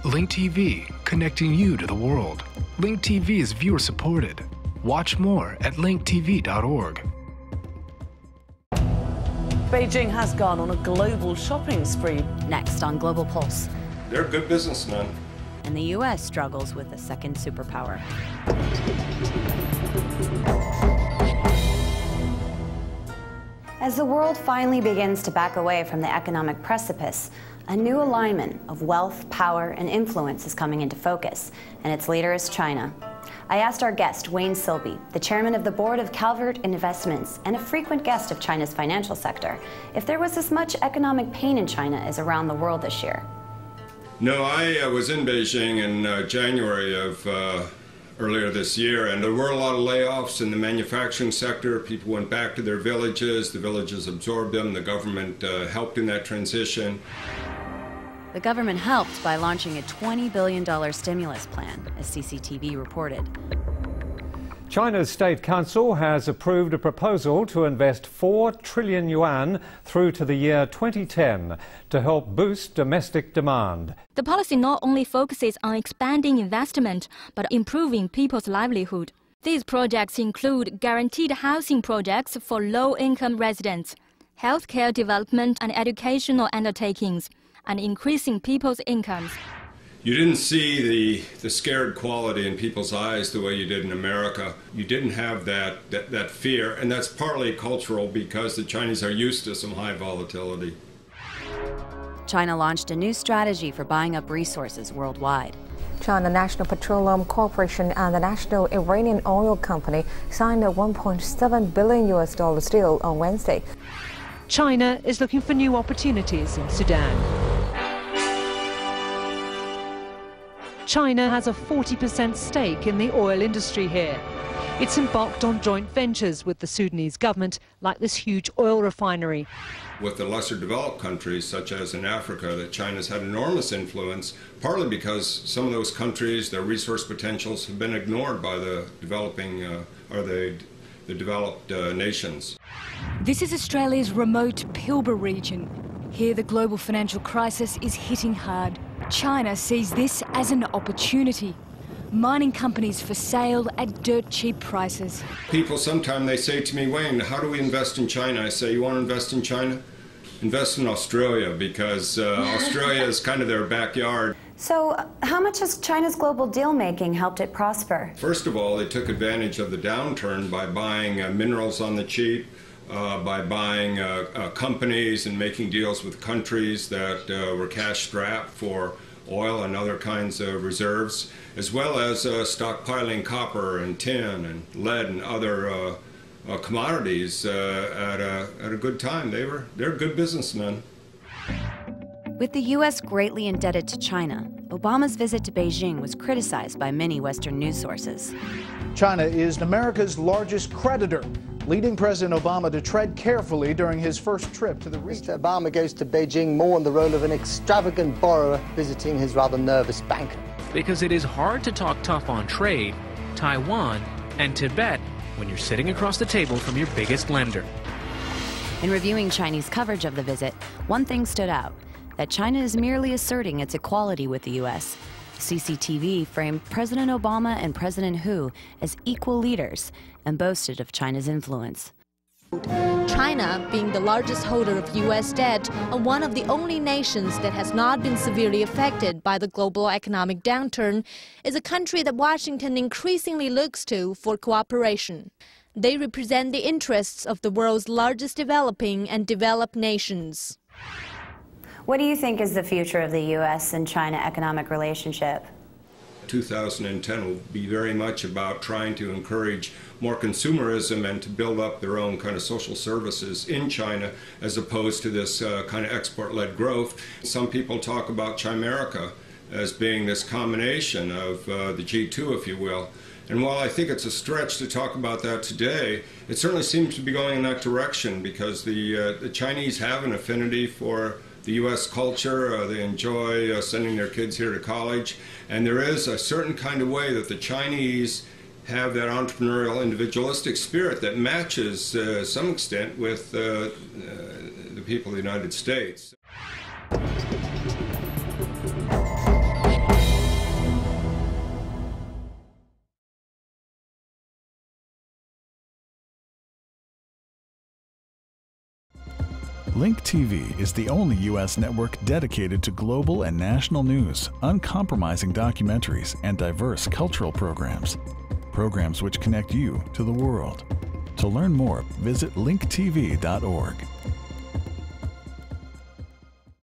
Link TV, connecting you to the world. Link TV is viewer supported. Watch more at linktv.org. Beijing has gone on a global shopping spree. Next on Global Pulse. They're good businessmen. And the U.S. struggles with a second superpower. As the world finally begins to back away from the economic precipice, a new alignment of wealth, power, and influence is coming into focus, and its leader is China. I asked our guest, Wayne Silby, the chairman of the Board of Calvert Investments and a frequent guest of China's financial sector, if there was as much economic pain in China as around the world this year. No, I was in Beijing in January of earlier this year, and there were a lot of layoffs in the manufacturing sector. People went back to their villages. The villages absorbed them. The government helped in that transition. The government helped by launching a $20 billion stimulus plan, as CCTV reported. China's State Council has approved a proposal to invest 4 trillion yuan through to the year 2010 to help boost domestic demand. The policy not only focuses on expanding investment, but improving people's livelihood. These projects include guaranteed housing projects for low-income residents, healthcare development and educational undertakings, and increasing people's incomes. You didn't see the scared quality in people's eyes the way you did in America. You didn't have that fear, and that's partly cultural because the Chinese are used to some high volatility. China launched a new strategy for buying up resources worldwide. China National Petroleum Corporation and the National Iranian Oil Company signed a $1.7 billion deal on Wednesday. China is looking for new opportunities in Sudan. China has a 40% stake in the oil industry here. It's embarked on joint ventures with the Sudanese government, like this huge oil refinery. With the lesser developed countries, such as in Africa, that China's had enormous influence, partly because some of those countries, their resource potentials have been ignored by the developing or the developed nations. This is Australia's remote Pilbara region. Here the global financial crisis is hitting hard. China sees this as an opportunity. Mining companies for sale at dirt cheap prices. People sometimes they say to me, Wayne, how do we invest in China? I say, you want to invest in China? Invest in Australia, because Australia is kind of their backyard. So how much has China's global deal-making helped it prosper? First of all, they took advantage of the downturn by buying minerals on the cheap, by buying companies and making deals with countries that were cash-strapped for oil and other kinds of reserves, as well as stockpiling copper and tin and lead and other commodities at a good time. They're good businessmen. With the U.S. greatly indebted to China, Obama's visit to Beijing was criticized by many Western news sources. China is America's largest creditor, leading President Obama to tread carefully during his first trip to the region. Mr. Obama goes to Beijing more in the role of an extravagant borrower visiting his rather nervous banker. Because it is hard to talk tough on trade, Taiwan, and Tibet when you're sitting across the table from your biggest lender. In reviewing Chinese coverage of the visit, one thing stood out: that China is merely asserting its equality with the U.S. CCTV framed President Obama and President Hu as equal leaders and boasted of China's influence. China, being the largest holder of U.S. debt and one of the only nations that has not been severely affected by the global economic downturn, is a country that Washington increasingly looks to for cooperation. They represent the interests of the world's largest developing and developed nations. What do you think is the future of the U.S. and China economic relationship? 2010 will be very much about trying to encourage more consumerism and to build up their own kind of social services in China, as opposed to this kind of export-led growth. Some people talk about Chimerica as being this combination of the G2, if you will. And while I think it's a stretch to talk about that today, it certainly seems to be going in that direction, because the Chinese have an affinity for the U.S. culture. They enjoy sending their kids here to college, and there is a certain kind of way that the Chinese have that entrepreneurial, individualistic spirit that matches, to some extent, with the people of the United States. Link TV is the only U.S. network dedicated to global and national news, uncompromising documentaries, and diverse cultural programs. Programs which connect you to the world. To learn more, visit linktv.org.